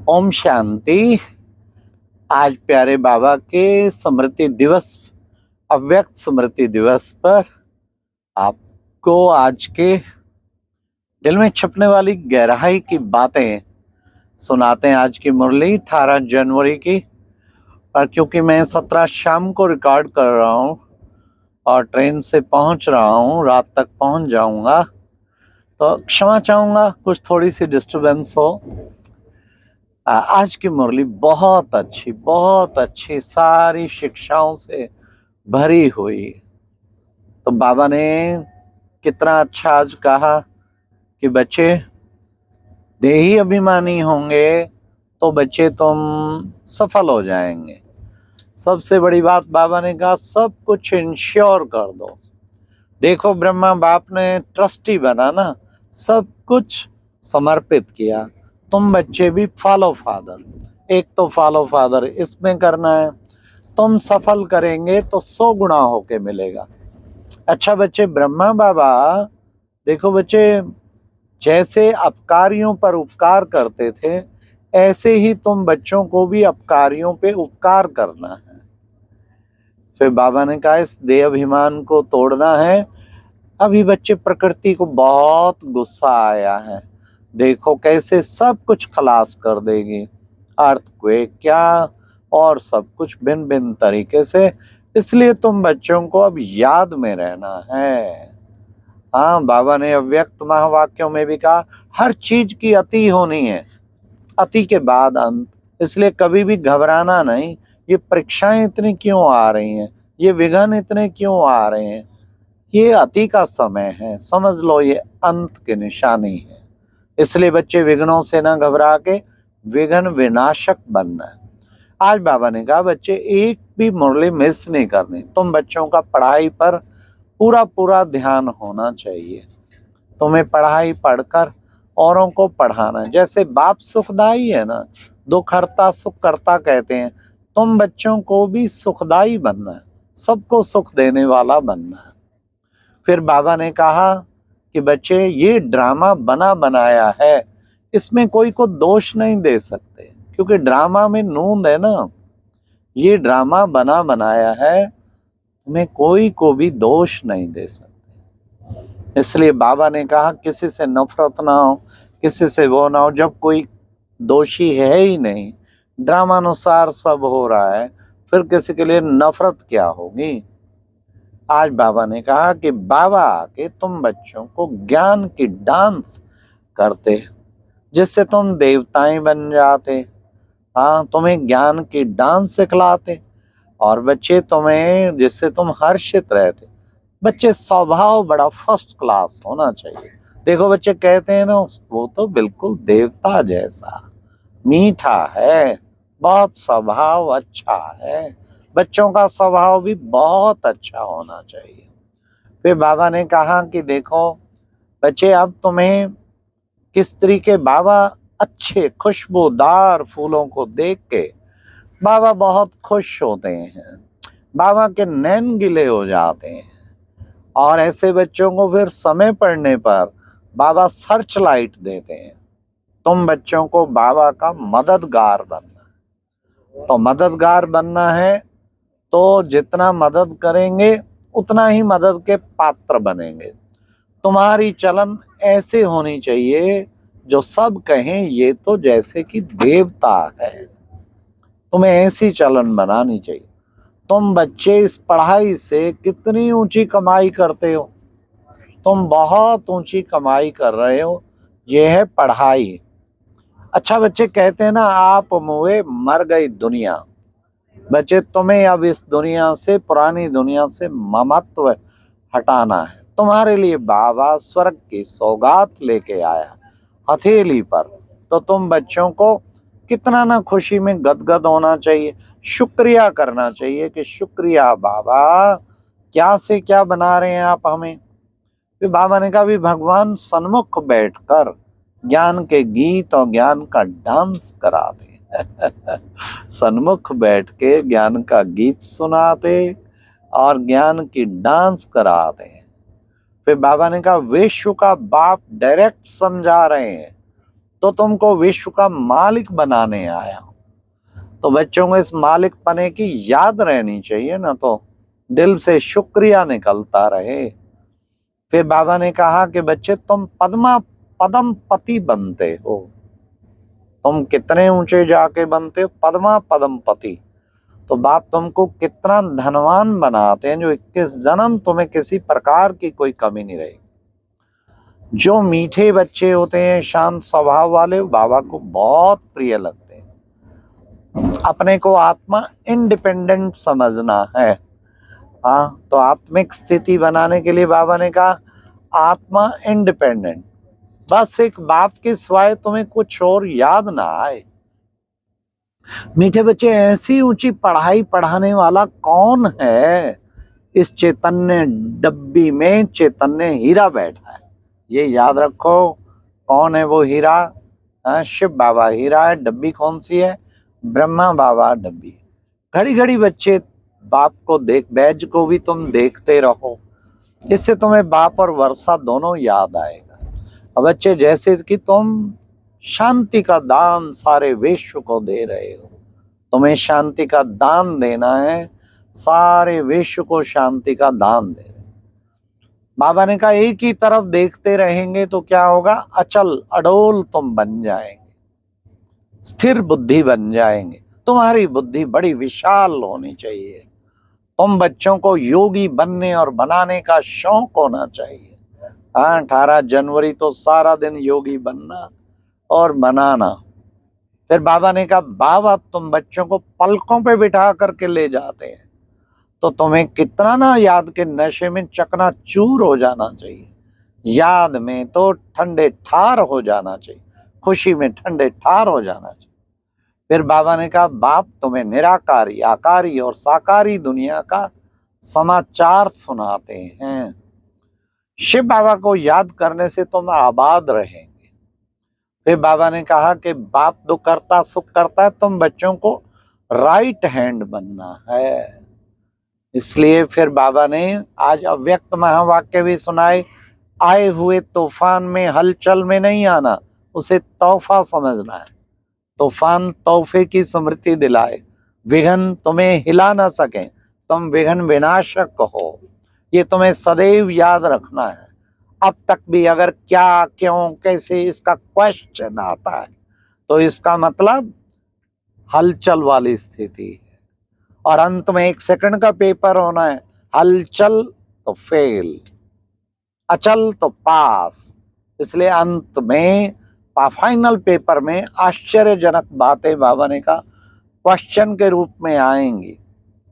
ओम शांति। आज प्यारे बाबा के स्मृति दिवस, अव्यक्त स्मृति दिवस पर आपको आज के दिल में छिपने वाली गहराई की बातें सुनाते हैं। आज की मुरली 18 जनवरी की, पर क्योंकि मैं 17 शाम को रिकॉर्ड कर रहा हूँ और ट्रेन से पहुँच रहा हूँ, रात तक पहुँच जाऊँगा, तो क्षमा चाहूँगा कुछ थोड़ी सी डिस्टर्बेंस हो। आज की मुरली बहुत अच्छी सारी शिक्षाओं से भरी हुई। तो बाबा ने कितना अच्छा आज कहा कि बच्चे देही अभिमानी होंगे तो बच्चे तुम सफल हो जाएंगे। सबसे बड़ी बात बाबा ने कहा, सब कुछ इंश्योर कर दो। देखो ब्रह्मा बाप ने ट्रस्टी बना ना, सब कुछ समर्पित किया। तुम बच्चे भी फॉलो फादर, एक तो फॉलो फादर इसमें करना है। तुम सफल करेंगे तो 100 गुना होके मिलेगा। अच्छा बच्चे, ब्रह्मा बाबा देखो बच्चे, जैसे अपकारियों पर उपकार करते थे, ऐसे ही तुम बच्चों को भी अपकारियों पे उपकार करना है। फिर बाबा ने कहा इस देह अभिमान को तोड़ना है। अभी बच्चे प्रकृति को बहुत गुस्सा आया है, देखो कैसे सब कुछ खलास कर देगी, अर्थक्वेक क्या और सब कुछ भिन्न भिन्न तरीके से। इसलिए तुम बच्चों को अब याद में रहना है। हाँ, बाबा ने अव्यक्त महावाक्यों में भी कहा हर चीज की अति होनी है, अति के बाद अंत। इसलिए कभी भी घबराना नहीं। ये परीक्षाएं इतनी क्यों आ रही हैं, ये विघ्न इतने क्यों आ रहे हैं, ये अति का समय है, समझ लो ये अंत की निशानी है। इसलिए बच्चे विघ्नों से ना घबरा के विघ्न विनाशक बनना है। आज बाबा ने कहा बच्चे एक भी मुरली मिस नहीं करनी। तुम बच्चों का पढ़ाई पर पूरा ध्यान होना चाहिए। तुम्हें पढ़ाई पढ़कर औरों को पढ़ाना, जैसे बाप सुखदाई है ना, दुखहर्ता सुख करता कहते हैं। तुम बच्चों को भी सुखदाई बनना है, सबको सुख देने वाला बनना है। फिर बाबा ने कहा कि बच्चे ये ड्रामा बना बनाया है, इसमें कोई को दोष नहीं दे सकते, क्योंकि ड्रामा में नूंद है ना। ये ड्रामा बना बनाया है, तुम्हें कोई को भी दोष नहीं दे सकते। इसलिए बाबा ने कहा किसी से नफरत ना हो, किसी से वो ना हो। जब कोई दोषी है ही नहीं, ड्रामानुसार सब हो रहा है, फिर किसी के लिए नफरत क्या होगी। आज बाबा ने कहा कि बाबा आके तुम बच्चों को ज्ञान की डांस करते, जिससे तुम देवताएं बन जाते। हाँ, तुम्हें ज्ञान की डांस सिखलाते और बच्चे तुम्हें, जिससे तुम हर्षित रहते। बच्चे स्वभाव बड़ा फर्स्ट क्लास होना चाहिए। देखो बच्चे कहते हैं ना, वो तो बिल्कुल देवता जैसा मीठा है, बहुत स्वभाव अच्छा है। बच्चों का स्वभाव भी बहुत अच्छा होना चाहिए। फिर बाबा ने कहा कि देखो बच्चे, अब तुम्हें किस तरीके बाबा अच्छे खुशबूदार फूलों को देख के बाबा बहुत खुश होते हैं, बाबा के नैन गिले हो जाते हैं। और ऐसे बच्चों को फिर समय पड़ने पर बाबा सर्च लाइट देते हैं। तुम बच्चों को बाबा का मददगार बनना है। तो मददगार बनना है तो जितना मदद करेंगे उतना ही मदद के पात्र बनेंगे। तुम्हारी चलन ऐसे होनी चाहिए जो सब कहें ये तो जैसे कि देवता है। तुम्हें ऐसी चलन बनानी चाहिए। तुम बच्चे इस पढ़ाई से कितनी ऊंची कमाई करते हो, तुम बहुत ऊंची कमाई कर रहे हो। ये है पढ़ाई। अच्छा बच्चे, कहते हैं ना आप मुए मर गई दुनिया। बच्चे, तुम्हें अब इस दुनिया से, पुरानी दुनिया से ममत्व हटाना है। तुम्हारे लिए बाबा स्वर्ग की सौगात लेके आया हथेली पर। तो तुम बच्चों को कितना ना खुशी में गदगद होना चाहिए, शुक्रिया करना चाहिए कि शुक्रिया बाबा, क्या से क्या बना रहे हैं आप हमें। फिर बाबा ने कहा भी भगवान सन्मुख बैठकर ज्ञान के गीत और ज्ञान का डांस कराते सन्मुख बैठ के ज्ञान का गीत सुनाते और ज्ञान की डांस कराते हैं। फिर बाबा ने कहा विश्व का बाप डायरेक्ट समझा रहे हैं, तो तुमको विश्व का मालिक बनाने आया हूं। तो बच्चों को इस मालिक पने की याद रहनी चाहिए ना, तो दिल से शुक्रिया निकलता रहे। फिर बाबा ने कहा कि बच्चे तुम पदम पति बनते हो। तुम कितने ऊंचे जाके बनते हो, पद्मा पदम पति। तो बाप तुमको कितना धनवान बनाते हैं, जो 21 जन्म तुम्हें किसी प्रकार की कोई कमी नहीं रही। जो मीठे बच्चे होते हैं, शांत स्वभाव वाले, बाबा को बहुत प्रिय लगते हैं। अपने को आत्मा इंडिपेंडेंट समझना है। हाँ, तो आत्मिक स्थिति बनाने के लिए बाबा ने कहा आत्मा इंडिपेंडेंट, बस एक बाप के सिवाय तुम्हें कुछ और याद ना आए। मीठे बच्चे, ऐसी ऊंची पढ़ाई पढ़ाने वाला कौन है? इस चैतन्य डब्बी में चैतन्य हीरा बैठा है, ये याद रखो। कौन है वो हीरा? शिव बाबा हीरा है। डब्बी कौन सी है? ब्रह्मा बाबा डब्बी। घड़ी घड़ी बच्चे बाप को देख, बैज को भी तुम देखते रहो, इससे तुम्हें बाप और वर्षा दोनों याद आएगा। अब बच्चे, जैसे कि तुम शांति का दान सारे विश्व को दे रहे हो, तुम्हें शांति का दान देना है, सारे विश्व को शांति का दान दे रहे। बाबा ने कहा एक ही तरफ देखते रहेंगे तो क्या होगा? अचल अडोल तुम बन जाएंगे, स्थिर बुद्धि बन जाएंगे। तुम्हारी बुद्धि बड़ी विशाल होनी चाहिए। तुम बच्चों को योगी बनने और बनाने का शौक होना चाहिए। हाँ, 18 जनवरी तो सारा दिन योगी बनना और बनाना। फिर बाबा ने कहा बाबा तुम बच्चों को पलकों पे बिठा करके ले जाते हैं, तो तुम्हें कितना ना याद के नशे में चकनाचूर हो जाना चाहिए, याद में तो ठंडे ठार हो जाना चाहिए, खुशी में ठंडे ठार हो जाना चाहिए। फिर बाबा ने कहा बाप तुम्हें निराकारी, आकारी और साकारी दुनिया का समाचार सुनाते हैं। शिव बाबा को याद करने से तुम आबाद रहेंगे। फिर बाबा ने कहा कि बाप दुख करता सुख करता है, तुम बच्चों को राइट हैंड बनना है। इसलिए फिर बाबा ने आज अव्यक्त महावाक्य भी सुनाए। आए हुए तूफान में हलचल में नहीं आना, उसे तोहफा समझना है। तूफान तोहफे की स्मृति दिलाए, विघ्न तुम्हें हिला ना सके, तुम विघ्न विनाशक हो, ये तुम्हें सदैव याद रखना है। अब तक भी अगर क्या, क्यों, कैसे इसका क्वेश्चन आता है तो इसका मतलब हलचल वाली स्थिति है। और अंत में 1 सेकंड का पेपर होना है। हलचल तो फेल, अचल तो पास। इसलिए अंत में फाइनल पेपर में आश्चर्यजनक बातें बाबा ने कहा क्वेश्चन के रूप में आएंगी,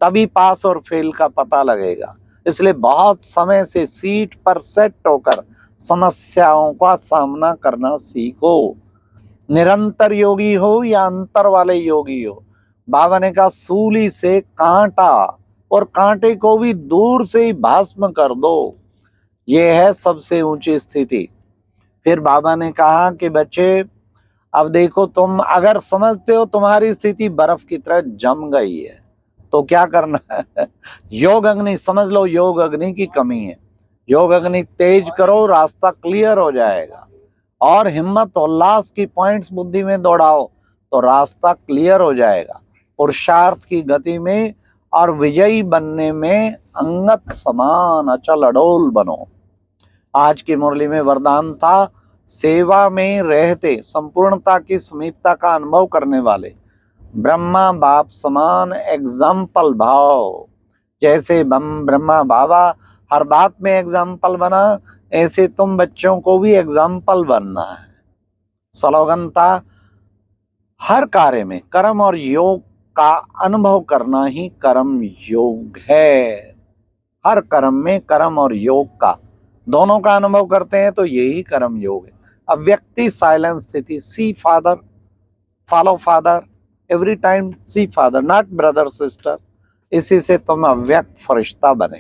तभी पास और फेल का पता लगेगा। इसलिए बहुत समय से सीट पर सेट होकर समस्याओं का सामना करना सीखो। निरंतर योगी हो या अंतर वाले योगी हो, बाबा ने कहा सूली से कांटा और कांटे को भी दूर से ही भस्म कर दो, ये है सबसे ऊंची स्थिति। फिर बाबा ने कहा कि बच्चे अब देखो, तुम अगर समझते हो तुम्हारी स्थिति बर्फ की तरह जम गई है तो क्या करना है? योग अग्नि समझ लो, योग अग्नि की कमी है। योग अग्नि तेज करो, रास्ता क्लियर हो जाएगा। और हिम्मत उल्लास की पॉइंट्स बुद्धि में दौड़ाओ तो रास्ता क्लियर हो जाएगा। पुरुषार्थ की गति में और विजयी बनने में अंगत समान अचल अडोल बनो। आज की मुरली में वरदान था सेवा में रहते संपूर्णता की समीपता का अनुभव करने वाले ब्रह्मा बाप समान एग्जाम्पल भाव। जैसे ब्रह्मा बाबा हर बात में एग्जाम्पल बना, ऐसे तुम बच्चों को भी एग्जाम्पल बनना है। सलोगनता हर कार्य में कर्म और योग का अनुभव करना ही कर्म योग है। हर कर्म में कर्म और योग का दोनों का अनुभव करते हैं तो यही कर्म योग है। अव्यक्ति साइलेंस स्थिति, see father, follow father, every time see father, not brother sister. इसी से तुम अव्यक्त फरिश्ता बने।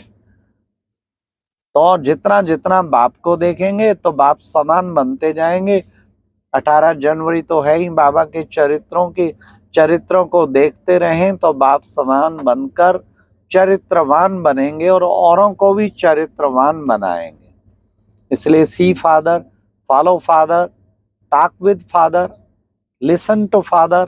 तो जितना जितना बाप को देखेंगे तो बाप समान बनते जाएंगे। 18 जनवरी तो है ही, बाबा के चरित्रों को देखते रहें तो बाप समान बनकर चरित्रवान बनेंगे और औरों को भी चरित्रवान बनाएंगे। इसलिए see father, follow father talk with father, listen to father,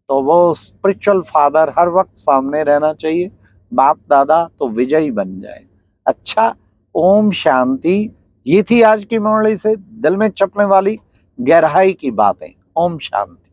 तो वो स्पिरिचुअल फादर हर वक्त सामने रहना चाहिए। बाप दादा तो विजयी बन जाए। अच्छा, ओम शांति। ये थी आज की मुरली से दिल में चपने वाली गहराई की बातें। ओम शांति।